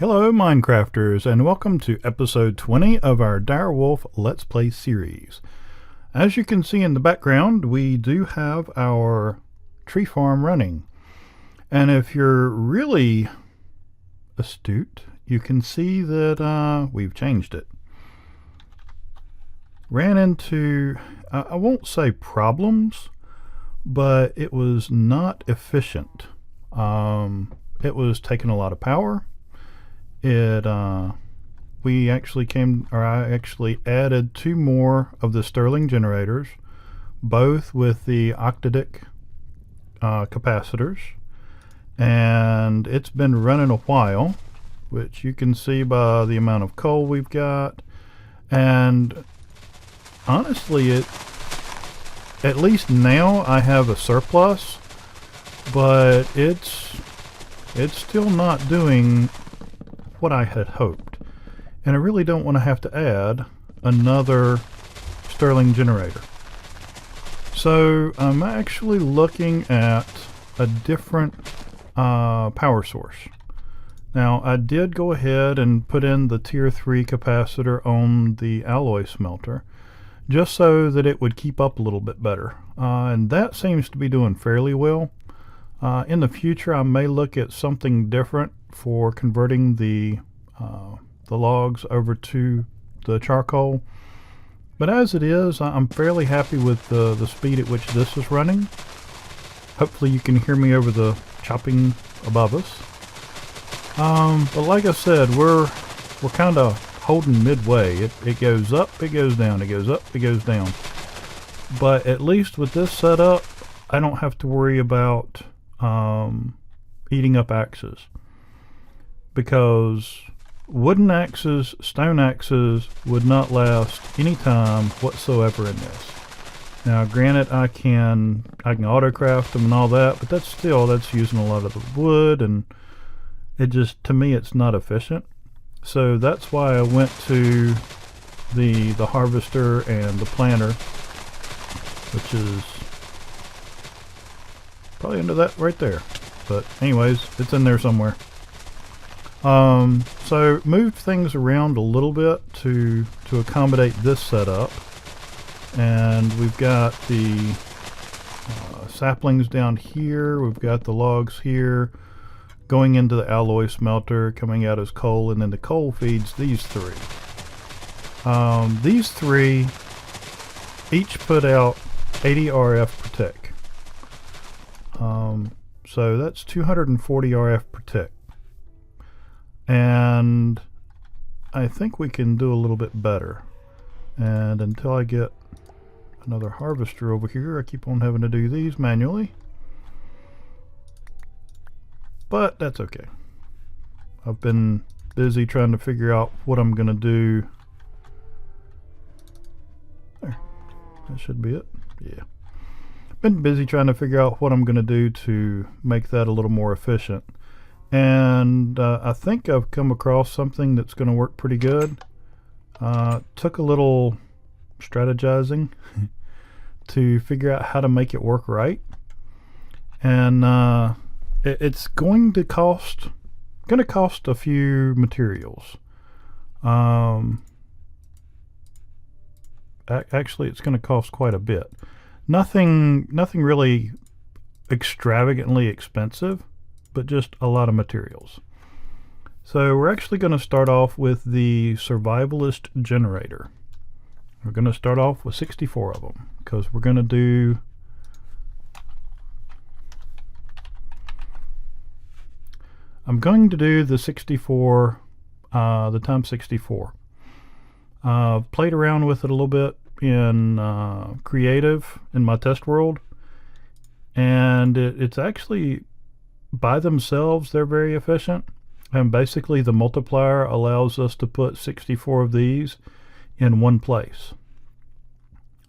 Hello Minecrafters, and welcome to episode 20 of our Direwolf Let's Play series. As you can see in the background, we do have our tree farm running. And if you're really astute, you can see that we've changed it. Ran into, I won't say problems, but it was not efficient. It was taking a lot of power. I actually added two more of the Stirling generators, both with the octadic capacitors, and it's been running a while, which you can see by the amount of coal we've got. And honestly, at least now I have a surplus, but it's still not doing what I had hoped, and I really don't want to have to add another Stirling generator. So I'm actually looking at a different power source. Now, I did go ahead and put in the tier 3 capacitor on the alloy smelter just so that it would keep up a little bit better, and that seems to be doing fairly well. In the future I may look at something different for converting the logs over to the charcoal, but as it is, I'm fairly happy with the speed at which this is running. Hopefully you can hear me over the chopping above us. But like I said, we're kind of holding midway. It goes up, it goes down, it goes up, it goes down. But at least with this setup, I don't have to worry about eating up axes, because wooden axes, stone axes would not last any time whatsoever in this. Now granted, I can autocraft them and all that, but that's using a lot of the wood, and to me it's not efficient. So that's why I went to the harvester and the planter, which is probably under that right there. But anyways, it's in there somewhere. So moved things around a little bit to accommodate this setup, and we've got the saplings down here, we've got the logs here going into the alloy smelter, coming out as coal, and then the coal feeds these three. These three each put out 80 RF per tick. So that's 240 RF per tick. And I think we can do a little bit better. And until I get another harvester over here, I keep on having to do these manually. But that's okay. I've been busy trying to figure out what I'm going to do. There. That should be it. Yeah. Been busy trying to figure out what I'm going to do to make that a little more efficient, and I think I've come across something that's going to work pretty good. Took a little strategizing to figure out how to make it work right, and it's going to cost a few materials. Actually, it's going to cost quite a bit. Nothing really extravagantly expensive, but just a lot of materials. So we're actually going to start off with the survivalist generator. We're going to start off with 64 of them, because we're going to do the 64, the times 64. Played around with it a little bit in creative in my test world, and it's actually, by themselves, they're very efficient, and basically the multiplier allows us to put 64 of these in one place.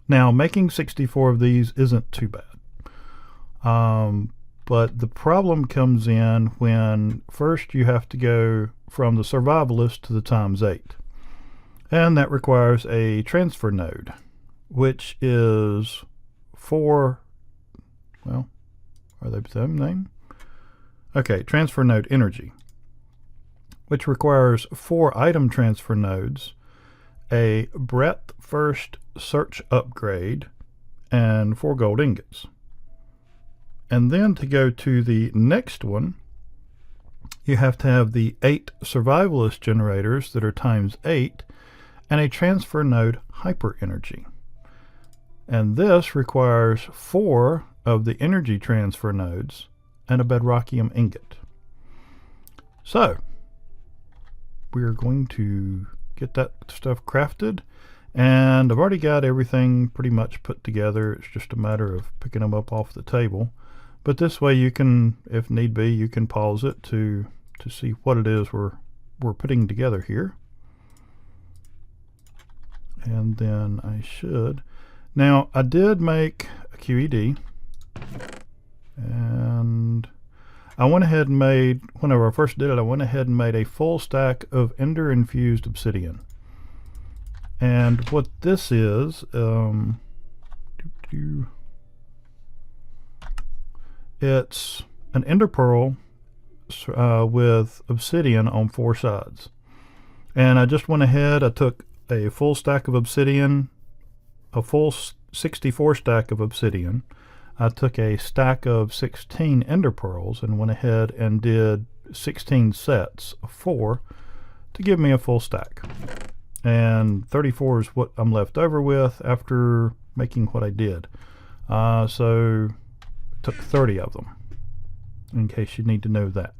Now, making 64 of these isn't too bad, but the problem comes in when first you have to go from the survivalist to the times 8, and that requires a transfer node, which is are they the same name? Okay, transfer node energy, which requires 4 item transfer nodes, a breadth first search upgrade, and 4 gold ingots. And then to go to the next one, you have to have the 8 survivalist generators that are times 8 and a transfer node hyper energy. And this requires 4 of the energy transfer nodes and a bedrockium ingot. So we're going to get that stuff crafted, and I've already got everything pretty much put together. It's just a matter of picking them up off the table. But this way you can, if need be, you can pause it to see what it is we're putting together here. And then I should. Now I did make a QED, and I went ahead and made, whenever I first did it, I went ahead and made a full stack of ender infused obsidian. And what this is, it's an ender pearl with obsidian on 4 sides. And I just went ahead, I took a full stack of obsidian, a full 64 stack of obsidian. I took a stack of 16 ender pearls and went ahead and did 16 sets of 4 to give me a full stack. And 34 is what I'm left over with after making what I did. So I took 30 of them, in case you need to know that.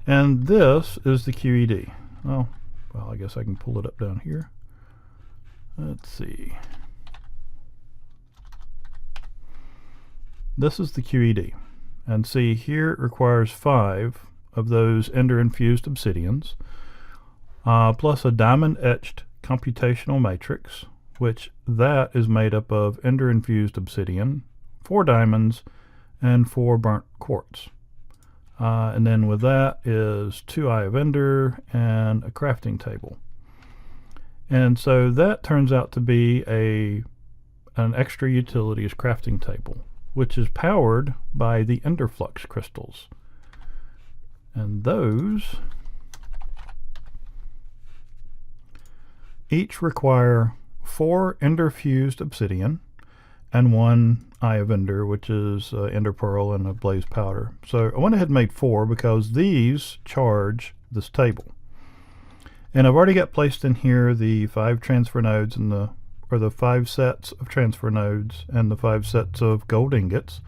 And this is the QED. Well, I guess I can pull it up down here. Let's see. This is the QED. And see, here it requires 5 of those ender infused obsidians, plus a diamond etched computational matrix, which that is made up of ender infused obsidian, 4 diamonds, and 4 burnt quartz. And then with that is 2 Eye of Ender and a crafting table. And so that turns out to be an extra utilities crafting table, which is powered by the Ender Flux crystals. And those each require 4 ender fused obsidian and 1 Eye of Ender, which is ender pearl and a blaze powder. So I went ahead and made 4 because these charge this table. And I've already got placed in here the 5 transfer nodes and the 5 sets of transfer nodes and the 5 sets of gold ingots.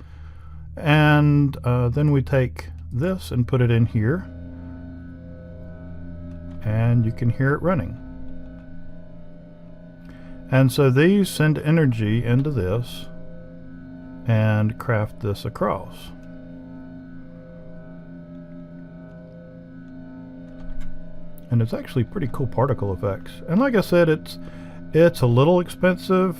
And then we take this and put it in here, and you can hear it running. And so these send energy into this and craft this across. And it's actually pretty cool particle effects. And like I said, it's a little expensive.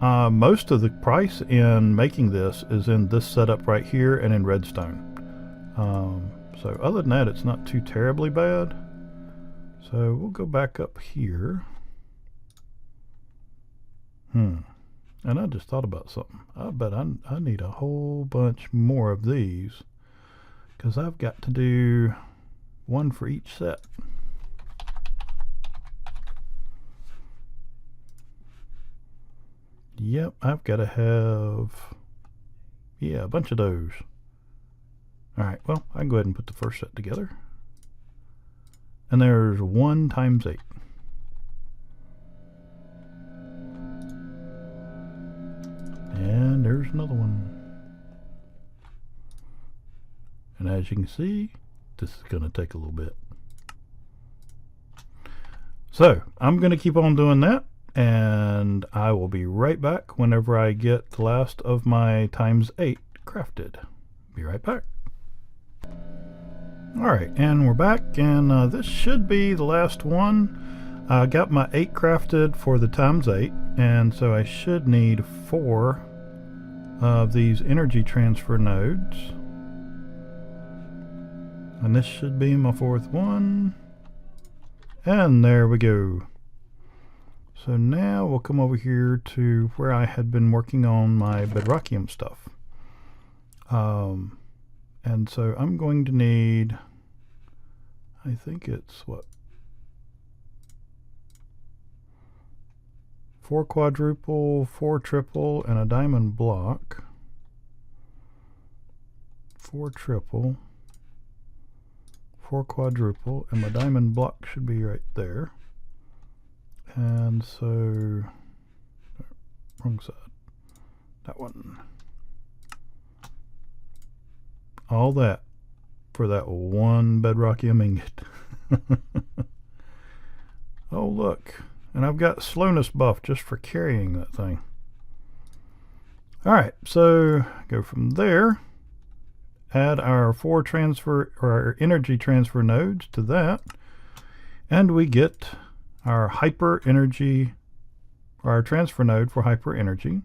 Most of the price in making this is in this setup right here and in redstone. So other than that, it's not too terribly bad. So we'll go back up here. And I just thought about something. I bet I need a whole bunch more of these, because I've got to do 1 for each set. Yep, I've got to have, a bunch of those. Alright, well, I can go ahead and put the first set together. And there's 1 times 8. And there's another one. And as you can see, this is going to take a little bit. So I'm going to keep on doing that, and I will be right back whenever I get the last of my times 8 crafted. Be right back. Alright, and we're back, and this should be the last one. I got my 8 crafted for the times 8, and so I should need 4 of these energy transfer nodes, and this should be my 4th one, and there we go. So now we'll come over here to where I had been working on my bedrockium stuff, and so I'm going to need, I think it's what? 4 quadruple, 4 triple, and a diamond block. 4 triple, 4 quadruple, and my diamond block should be right there. And so, wrong side, that one. All that for that one bedrockium ingot. Oh look, and I've got slowness buff just for carrying that thing. Alright, so go from there, add our 4 transfer or our energy transfer nodes to that, and we get our hyper energy, or our transfer node for hyper energy.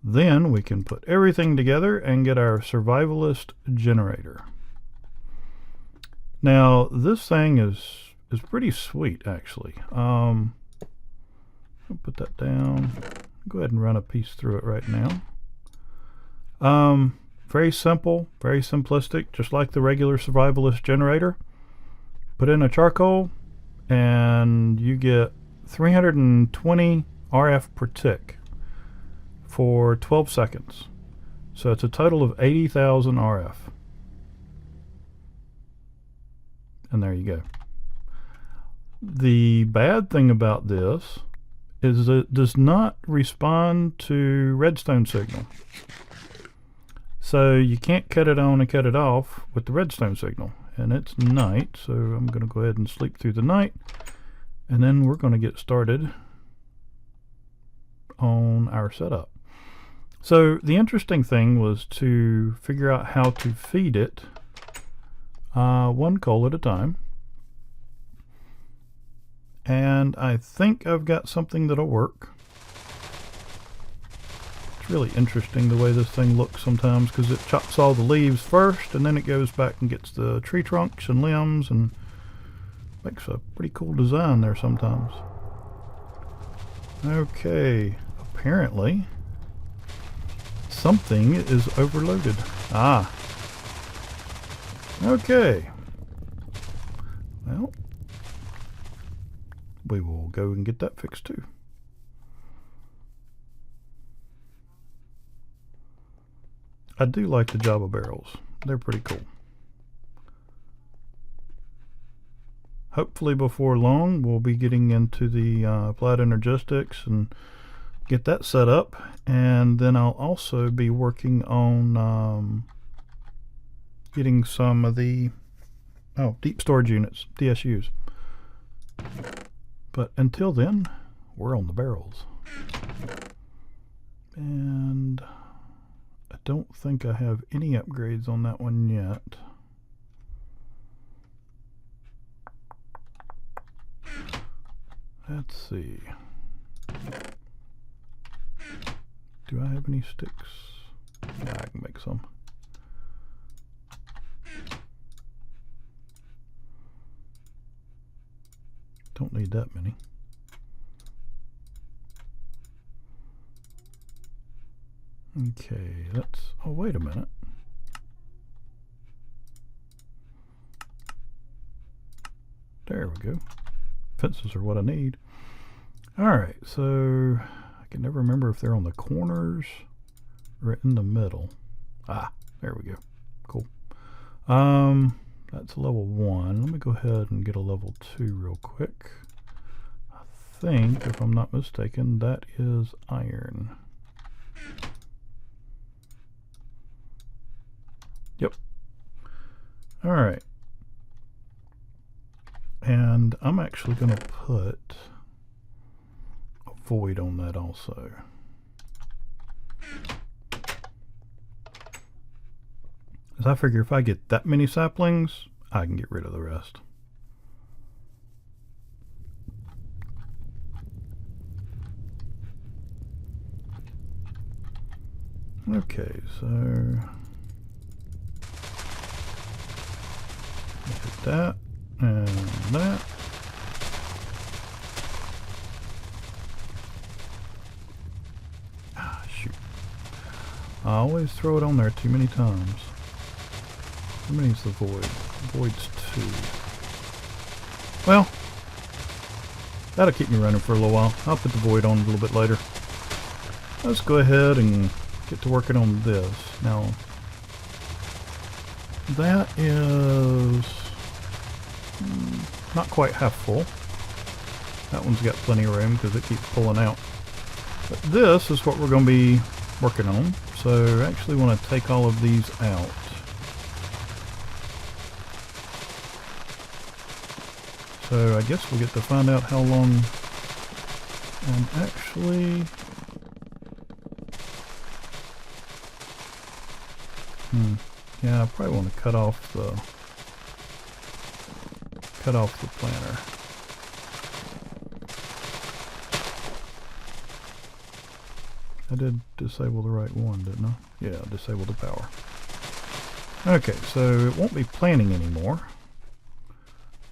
Then we can put everything together and get our survivalist generator. Now this thing is pretty sweet actually. I'll put that down. Go ahead and run a piece through it right now. Very simple, very simplistic, just like the regular survivalist generator. Put in a charcoal and you get 320 RF per tick for 12 seconds. So it's a total of 80,000 RF. And there you go. The bad thing about this is it does not respond to redstone signal. So you can't cut it on and cut it off with the redstone signal. And it's night, so I'm going to go ahead and sleep through the night. And then we're going to get started on our setup. So the interesting thing was to figure out how to feed it one coal at a time. And I think I've got something that'll work. It's really interesting the way this thing looks sometimes, because it chops all the leaves first and then it goes back and gets the tree trunks and limbs and makes a pretty cool design there sometimes. Okay, apparently something is overloaded. Ah. Okay. Well, we will go and get that fixed too. I do like the Java barrels. They're pretty cool. Hopefully before long we'll be getting into the applied energistics and get that set up, and then I'll also be working on getting some of the deep storage units, DSUs. But until then, we're on the barrels. And I don't think I have any upgrades on that one yet. Let's see. Do I have any sticks? Yeah, I can make some. Don't need that many. Okay, let's... Oh, wait a minute. There we go. Fences are what I need. Alright, so I can never remember if they're on the corners or in the middle. Ah, there we go. Cool. That's level 1. Let me go ahead and get a level 2 real quick. I think, if I'm not mistaken, that is iron. Yep. Alright. And I'm actually going to put a void on that also. As I figure if I get that many saplings, I can get rid of the rest. Okay, so hit that and that. Ah, shoot. I always throw it on there too many times. How many is the void? Void's 2. Well, that'll keep me running for a little while. I'll put the void on a little bit later. Let's go ahead and get to working on this. Now, that is not quite half full. That one's got plenty of room because it keeps pulling out. But this is what we're going to be working on. So I actually want to take all of these out. So I guess we'll get to find out how long I'm actually... Yeah, I probably want to cut off the planter. I did disable the right one, didn't I? Yeah, disable the power. Okay, so it won't be planting anymore.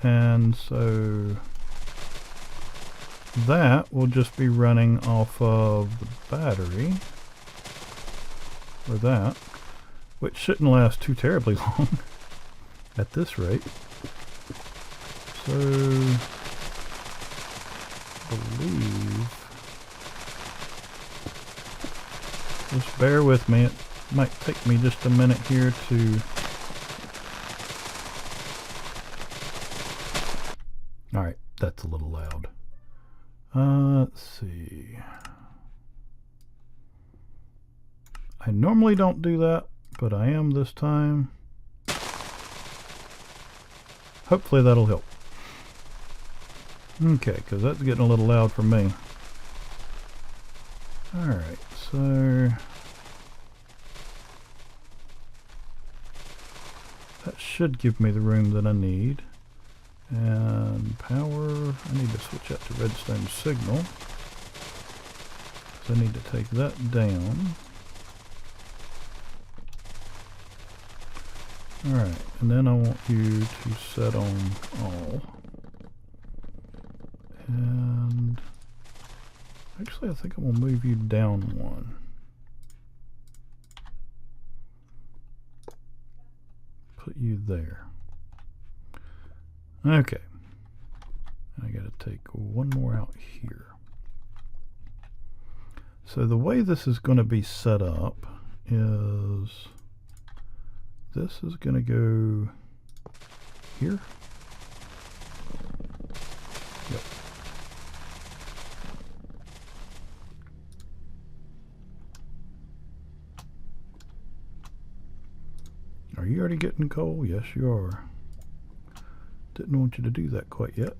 And so that will just be running off of the battery, or that, which shouldn't last too terribly long at this rate. So I believe, just bear with me, it might take me just a minute here to... Alright, that's a little loud. Let's see. I normally don't do that, but I am this time. Hopefully that'll help. Okay, because that's getting a little loud for me. Alright, so... that should give me the room that I need. And power, I need to switch that to redstone signal. So I need to take that down. Alright, and then I want you to set on all. And actually I think I'm going to move you down one. Put you there. Okay. I got to take one more out here. So the way this is going to be set up is this is going to go here. Yep. Are you already getting coal? Yes, you are. Didn't want you to do that quite yet.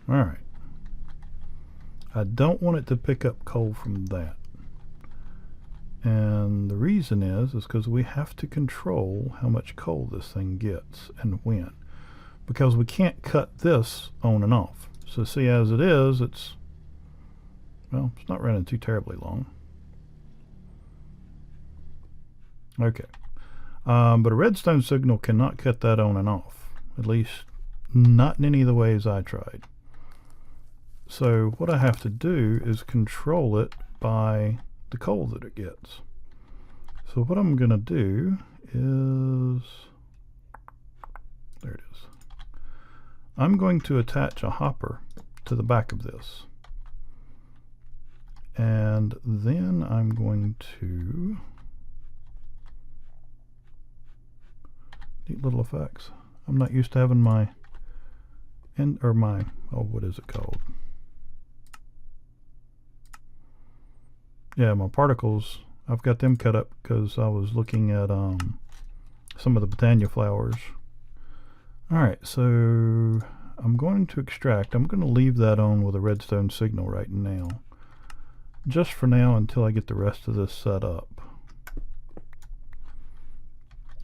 Alright. I don't want it to pick up coal from that. And the reason is because we have to control how much coal this thing gets and when. Because we can't cut this on and off. So see, as it is, it's, well, it's not running too terribly long. Okay. But a redstone signal cannot cut that on and off. At least not in any of the ways I tried. So what I have to do is control it by the coal that it gets. So what I'm going to do is, there it is. I'm going to attach a hopper to the back of this. And then I'm going to, neat little effects. I'm not used to having my, what is it called? Yeah, my particles, I've got them cut up because I was looking at some of the Botania flowers. Alright, so I'm going to extract. I'm going to leave that on with a redstone signal right now. Just for now until I get the rest of this set up.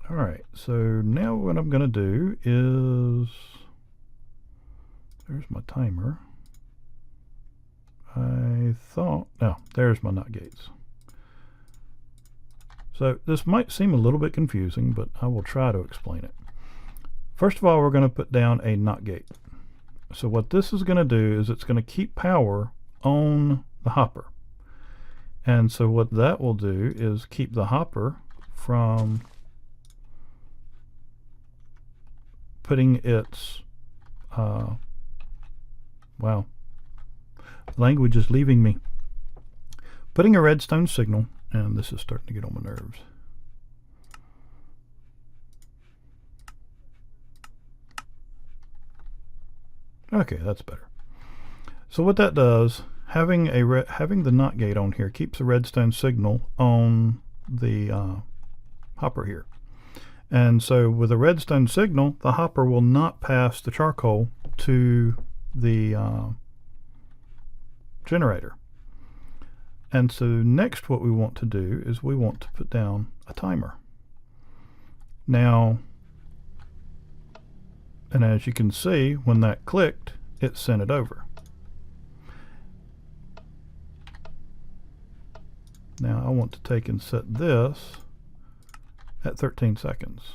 Alright, so now what I'm going to do is, there's my timer. I thought, no, there's my NOT gates. So this might seem a little bit confusing, but I will try to explain it. First of all, we're going to put down a NOT gate. So what this is going to do is it's going to keep power on the hopper. And so what that will do is keep the hopper from putting its, wow, language is leaving me. Putting a redstone signal, and this is starting to get on my nerves. Okay, that's better. So what that does, having the NOT gate on here keeps a redstone signal on the hopper here. And so with a redstone signal, the hopper will not pass the charcoal to the generator. And so next what we want to do is we want to put down a timer. Now, and as you can see, when that clicked, it sent it over. Now I want to take and set this at 13 seconds.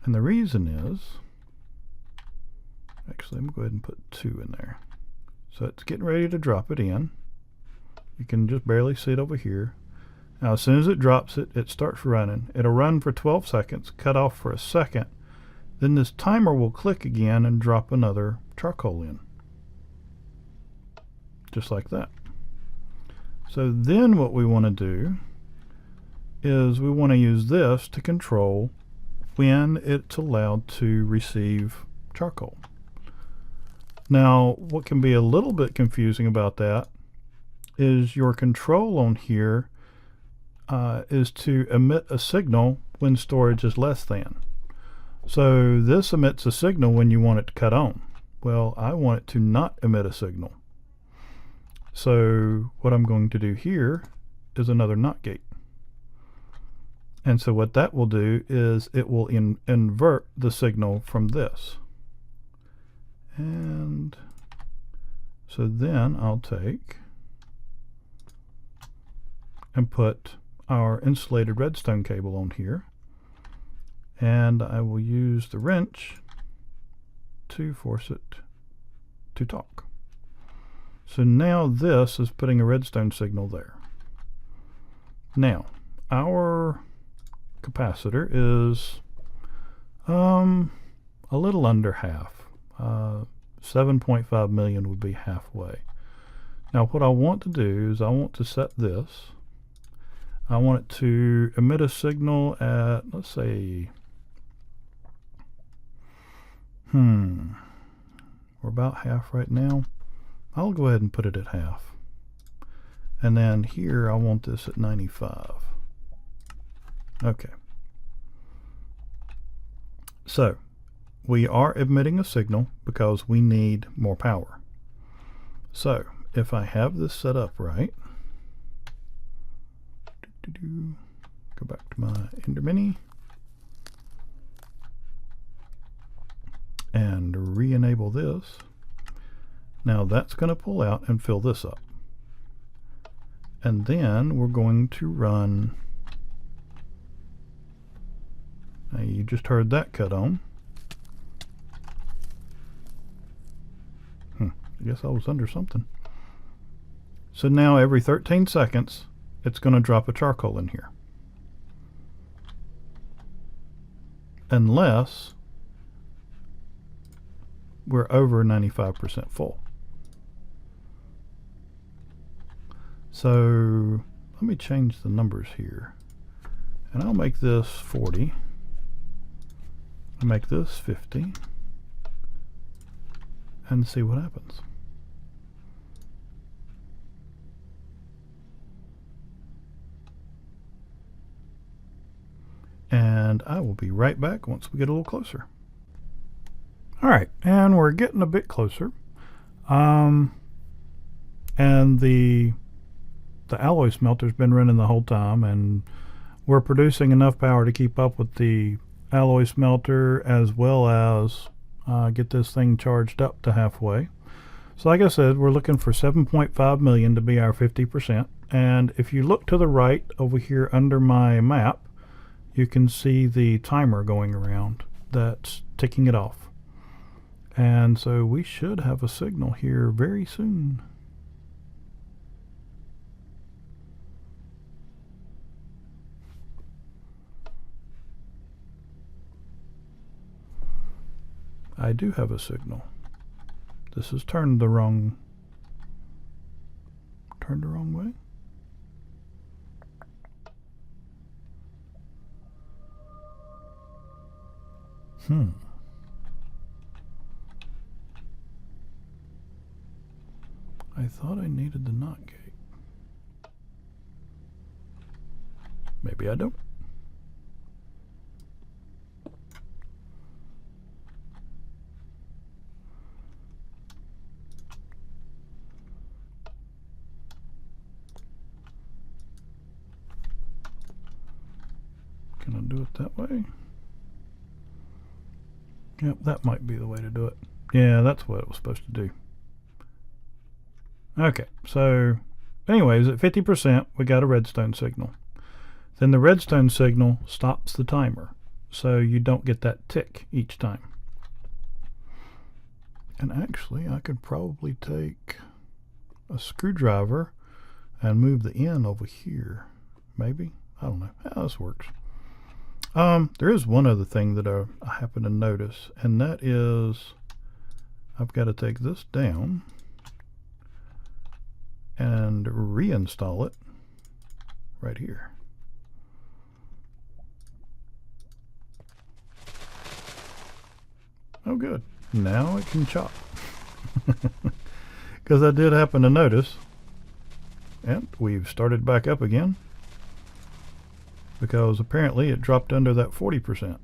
And the reason is, actually I'm going to go ahead and put 2 in there. So it's getting ready to drop it in. You can just barely see it over here. Now as soon as it drops it, it starts running. It'll run for 12 seconds, cut off for a second. Then this timer will click again and drop another charcoal in. Just like that. So then what we want to do is we want to use this to control when it's allowed to receive charcoal. Now what can be a little bit confusing about that is your control on here is to emit a signal when storage is less than. So this emits a signal when you want it to cut on. Well, I want it to not emit a signal. So what I'm going to do here is another NOT gate. And so what that will do is it will invert the signal from this. And so then I'll take and put our insulated redstone cable on here. And I will use the wrench to force it to talk. So now this is putting a redstone signal there. Now our capacitor is a little under half. 7.5 million would be halfway. Now what I want to do is I want to set this. I want it to emit a signal at, let's say, we're about half right now. I'll go ahead and put it at half. And then here I want this at 95. Okay. So we are emitting a signal because we need more power. So if I have this set up right, go back to my Ender Mini and re-enable this. Now that's going to pull out and fill this up. And then we're going to run, now you just heard that cut on. I guess I was under something. So now every 13 seconds it's going to drop a charcoal in here. Unless we're over 95% full. So let me change the numbers here. And I'll make this 40. I'll make this 50. And see what happens. And I will be right back once we get a little closer. Alright, and we're getting a bit closer. And the alloy smelter's been running the whole time, and we're producing enough power to keep up with the alloy smelter as well as get this thing charged up to halfway. So like I said, we're looking for 7.5 million to be our 50%. And if you look to the right over here under my map, you can see the timer going around that's ticking it off. And so we should have a signal here very soon. I do have a signal. This is turned the wrong way. I thought I needed the NOT gate. Maybe I don't. Can I do it that way? Yep, that might be the way to do it. Yeah, that's what it was supposed to do. Okay, so anyways, at 50%, we got a redstone signal. Then the redstone signal stops the timer, so you don't get that tick each time. And actually, I could probably take a screwdriver and move the end over here. Maybe? I don't know how this works. There is one other thing that I happen to notice, and that is I've got to take this down and reinstall it right here. Oh good, now it can chop. Because I did happen to notice, and we've started back up again, because apparently it dropped under that 40%.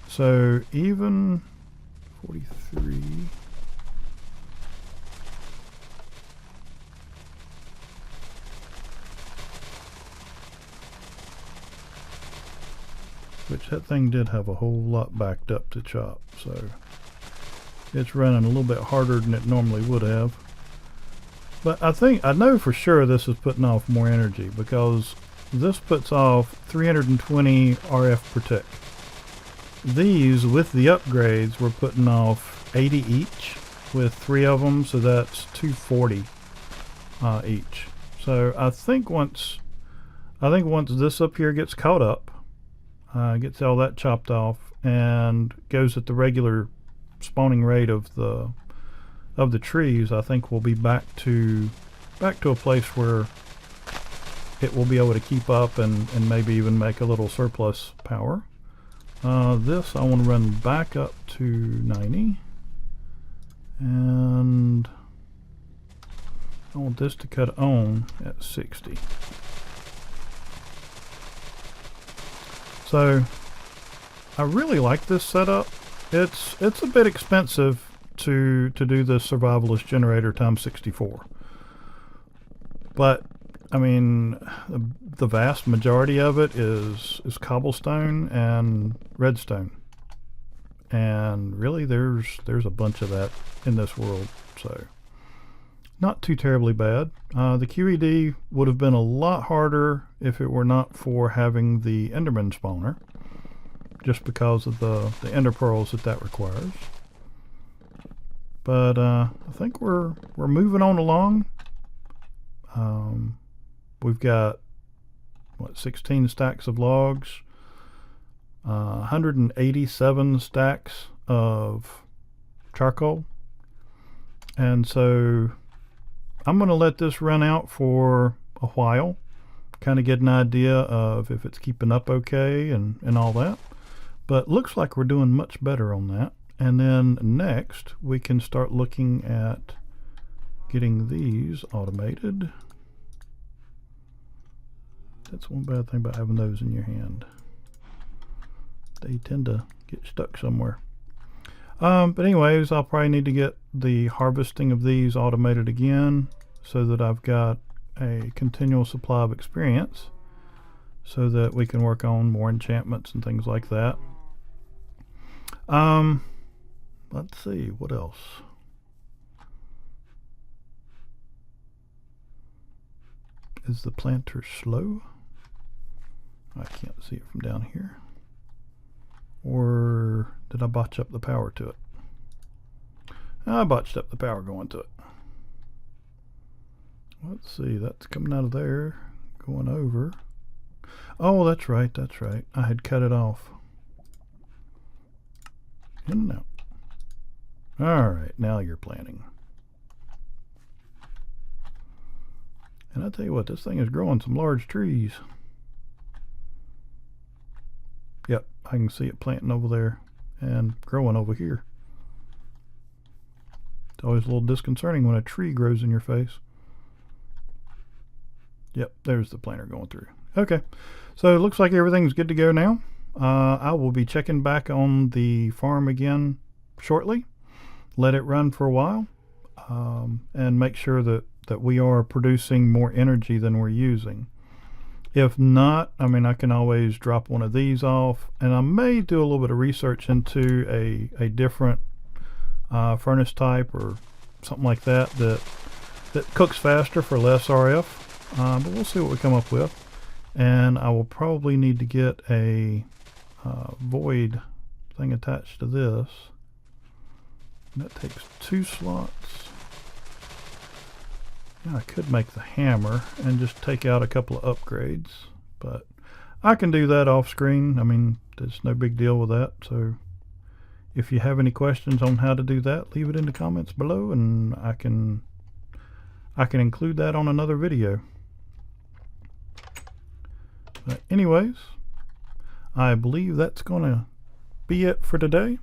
So even 43, which that thing did have a whole lot backed up to chop, so it's running a little bit harder than it normally would have. But I know for sure this is putting off more energy, because this puts off 320 RF per tick. These, with the upgrades, we're putting off 80 each with 3 of them, so that's 240 each. So I think once this up here gets caught up, gets all that chopped off, and goes at the regular spawning rate of the trees, I think we'll be back to a place where it will be able to keep up and maybe even make a little surplus power. This I want to run back up to 90, and I want this to cut on at 60. So I really like this setup. It's a bit expensive to do the survivalist generator times 64, but I mean, the vast majority of it is cobblestone and redstone, and really there's a bunch of that in this world, so not too terribly bad. The QED would have been a lot harder if it were not for having the Enderman spawner, just because of the ender pearls that requires. But I think we're moving on along. We've got, what, 16 stacks of logs, 187 stacks of charcoal, and so I'm going to let this run out for a while, kind of get an idea of if it's keeping up okay and all that. But looks like we're doing much better on that. And then next we can start looking at getting these automated. That's one bad thing about having those in your hand. They tend to get stuck somewhere. But anyways, I'll probably need to get the harvesting of these automated again, so that I've got a continual supply of experience, so that we can work on more enchantments and things like that. Let's see, what else? Is the planter slow? I can't see it from down here. Or did I botch up the power to it? I botched up the power going to it. Let's see, that's coming out of there, going over. Oh, that's right, that's right. I had cut it off. In and out. Alright, now you're planning. And I tell you what, this thing is growing some large trees. Yep, I can see it planting over there and growing over here. It's always a little disconcerting when a tree grows in your face. Yep, there's the planter going through. Okay, so it looks like everything's good to go now. I will be checking back on the farm again shortly. Let it run for a while and make sure that we are producing more energy than we're using. If not, I mean, I can always drop one of these off, and I may do a little bit of research into a different furnace type or something like that cooks faster for less RF. But we'll see what we come up with. And I will probably need to get a void thing attached to this. And that takes 2 slots. Yeah, I could make the hammer and just take out a couple of upgrades, but I can do that off screen. I mean, there's no big deal with that. So if you have any questions on how to do that, leave it in the comments below, and I can include that on another video. But anyways, I believe that's gonna be it for today.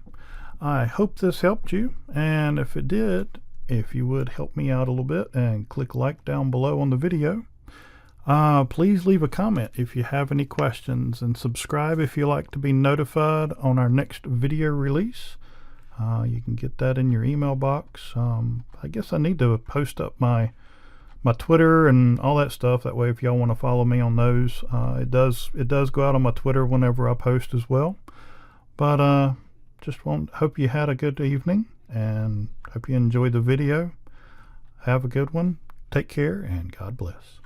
I hope this helped you, and if it did, if you would help me out a little bit and click like down below on the video. Please leave a comment if you have any questions, and subscribe if you like to be notified on our next video release. You can get that in your email box. I guess I need to post up my Twitter and all that stuff. That way, if y'all want to follow me on those, it does go out on my Twitter whenever I post as well. But hope you had a good evening, and hope you enjoyed the video. Have a good one. Take care, and God bless.